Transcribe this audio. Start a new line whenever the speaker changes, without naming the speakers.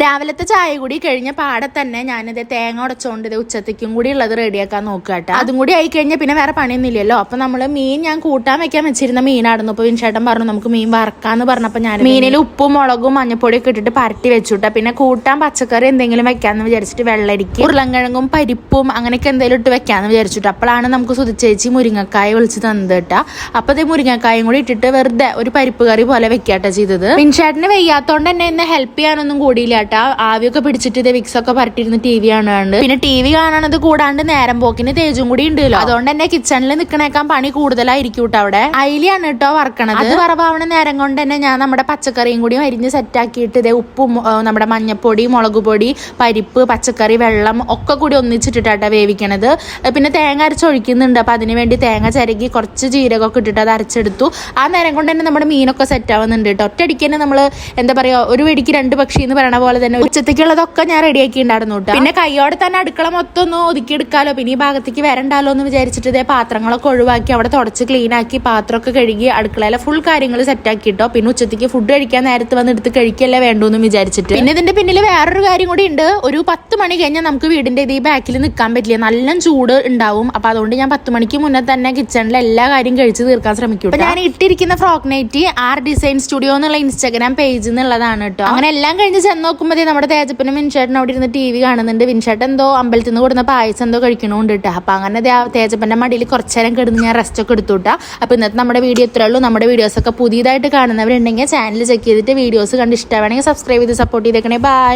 രാവിലത്തെ ചായ കൂടി കഴിഞ്ഞ പാടെ തന്നെ ഞാനിത് തേങ്ങ ഉടച്ചോണ്ട് ഇത് ഉച്ചത്തേക്കും കൂടി ഉള്ളത് റെഡിയാക്കാൻ നോക്കാട്ടോ. അതും കൂടി ആയി കഴിഞ്ഞാൽ പിന്നെ വേറെ പണിയൊന്നുമില്ലല്ലോ. അപ്പൊ നമ്മള് മീൻ ഞാൻ കൂട്ടാൻ വെക്കാൻ വെച്ചിരുന്ന മീനായിരുന്നു. അപ്പൊ വിൻചേട്ടൻ പറഞ്ഞു നമുക്ക് മീൻ വറക്കാന്ന് പറഞ്ഞപ്പോ ഞാൻ മീനിൽ ഉപ്പും മുളകും മഞ്ഞപ്പൊടിയൊക്കെ ഇട്ടിട്ട് പരട്ടി വെച്ചുട്ടാ. പിന്നെ കൂട്ടാൻ പച്ചക്കറി എന്തെങ്കിലും വെക്കാന്ന് വിചാരിച്ചിട്ട് വെള്ളരിക്കും ഉരുളൻകിഴങ്ങും പരിപ്പും അങ്ങനെയൊക്കെ എന്തെങ്കിലും ഇട്ട് വെക്കാന്ന് വിചാരിച്ചിട്ട് അപ്പോഴാണ് നമുക്ക് സുധിച്ചേച്ചി മുരിങ്ങക്കായ വിളിച്ച് തന്നത് കേട്ടാ. അപ്പൊ ഇത് മുരിങ്ങക്കായും കൂടി ഇട്ടിട്ട് വെറുതെ ഒരു പരിപ്പ് കറി പോലെ വെക്കാട്ടാ ചെയ്തത്. വിൻചേട്ടന് വെയ്യാത്തോണ്ട് തന്നെ ഇന്ന് ഹെൽപ്പ് ചെയ്യാനൊന്നും കൂടിയില്ല. ആവിയൊക്കെ പിടിച്ചിട്ട് ഇത് വിക്സ് ഒക്കെ പരട്ടിരുന്ന് ടി വി കാണാണ്ട് പിന്നെ ടി വി കാണാനത് കൂടാണ്ട് നേരം പോക്കിന് തേജും കൂടി ഉണ്ടല്ലോ. അതുകൊണ്ട് തന്നെ കിച്ചണിൽ നിൽക്കണേക്കാൻ പണി കൂടുതലായിരിക്കും കേട്ടോ. അവിടെ അയിലാണ് കേട്ടോ വറക്കണത്. അത് വറവാവണ നേരം കൊണ്ട് തന്നെ ഞാൻ നമ്മുടെ പച്ചക്കറിയും കൂടി അരിഞ്ഞ് സെറ്റാക്കിയിട്ട് ഇതേ ഉപ്പും നമ്മുടെ മഞ്ഞപ്പൊടി മുളക് പൊടി പരിപ്പ് പച്ചക്കറി വെള്ളം ഒക്കെ കൂടി ഒന്നിച്ചിട്ടിട്ടാ വേവിക്കണത്. പിന്നെ തേങ്ങ അരച്ചൊഴിക്കുന്നുണ്ട്. അപ്പൊ അതിന് വേണ്ടി തേങ്ങ ചിരകി കുറച്ച് ജീരകമൊക്കെ ഇട്ടിട്ട് അത് അരച്ചെടുത്തു. ആ നേരം കൊണ്ട് തന്നെ നമ്മുടെ മീനൊക്കെ സെറ്റ് ആവുന്നുണ്ട് കേട്ടോ. ഒറ്റയടിക്ക് തന്നെ നമ്മള് എന്താ പറയാ ഒരു വെടിക്ക് രണ്ട് പക്ഷി എന്ന് പറയണ പോലെ തന്നെ ഉച്ചത്തേക്കുള്ളതൊക്കെ ഞാൻ റെഡിയാക്കി ഉണ്ടായിരുന്നു കേട്ടോ. പിന്നെ കൈയോടെ തന്നെ അടുക്കള മൊത്തം ഒന്ന് ഒതുക്കിയെടുക്കാലോ പിന്നെ ഈ ഭാഗത്തേക്ക് വരണ്ടാലോ എന്ന് വിചാരിച്ചിട്ട് ഇതേ പാത്രങ്ങളൊക്കെ ഒഴിവാക്കി അവിടെ തുടച്ച് ക്ലീൻ ആക്കി പാത്രമൊക്കെ കഴുകി അടുക്കളയിലെ ഫുൾ കാര്യങ്ങൾ സെറ്റ് ആക്കിട്ടോ. പിന്നെ ഉച്ചത്തേക്ക് ഫുഡ് കഴിക്കാൻ നേരത്ത് വന്ന് എടുത്ത് കഴിക്കല്ലേ വേണ്ടൂന്ന് വിചാരിച്ചിട്ട്. പിന്നെ ഇതിന്റെ പിന്നിൽ വേറൊരു കാര്യം കൂടി ഉണ്ട്. ഒരു 10 മണി കഴിഞ്ഞാൽ നമുക്ക് വീടിന്റെ ഈ ബാക്കിൽ നിൽക്കാൻ പറ്റില്ല, നല്ല ചൂട് ഉണ്ടാവും. അപ്പൊ അതുകൊണ്ട് ഞാൻ 10 മണിക്ക് മുന്നേ തന്നെ കിച്ചണിലെ എല്ലാ കാര്യം കഴിച്ച് തീർക്കാൻ ശ്രമിക്കും. ഞാൻ ഇട്ടിരിക്കുന്ന frock nighty R design studio എന്നുള്ള ഇൻസ്റ്റാഗ്രാം പേജിൽ നിന്നുള്ളതാണ് കേട്ടോ. അങ്ങനെ എല്ലാം കഴിഞ്ഞ് ചെന്ന് നോക്കുമ്പോൾ നമ്മുടെ തേജപ്പനും വിൻചേട്ടനും അവിടെ ഇരുന്ന് ടി വി കാണുന്നുണ്ട്. വിൻചേട്ടൻ എന്തോ അമ്പലത്തിൽ നിന്ന് കൊടുന്ന പായസം എന്തോ കഴിക്കണോണ്ട് കേട്ടോ. അപ്പൊ അങ്ങനെ തേജപ്പന്റെ മടിയിൽ കുറച്ചേരം കിടന്ന് ഞാൻ റെസ്റ്റ് ഒക്കെ എടുത്തുട്ടാ. അപ്പൊ ഇന്നത്തെ നമ്മുടെ വീഡിയോ ഇത്രേ ഉള്ളൂ. നമ്മുടെ വീഡിയോസ് ഒക്കെ പുതിയതായിട്ട് കാണുന്നവരുണ്ടെങ്കിൽ ചാനൽ ചെക്ക് ചെയ്തിട്ട് വീഡിയോസ് കണ്ട് ഇഷ്ടമാണെങ്കിൽ സബ്സ്ക്രൈബ് ചെയ്ത് സപ്പോർട്ട് ചെയ്തേക്കണേ. ബൈ.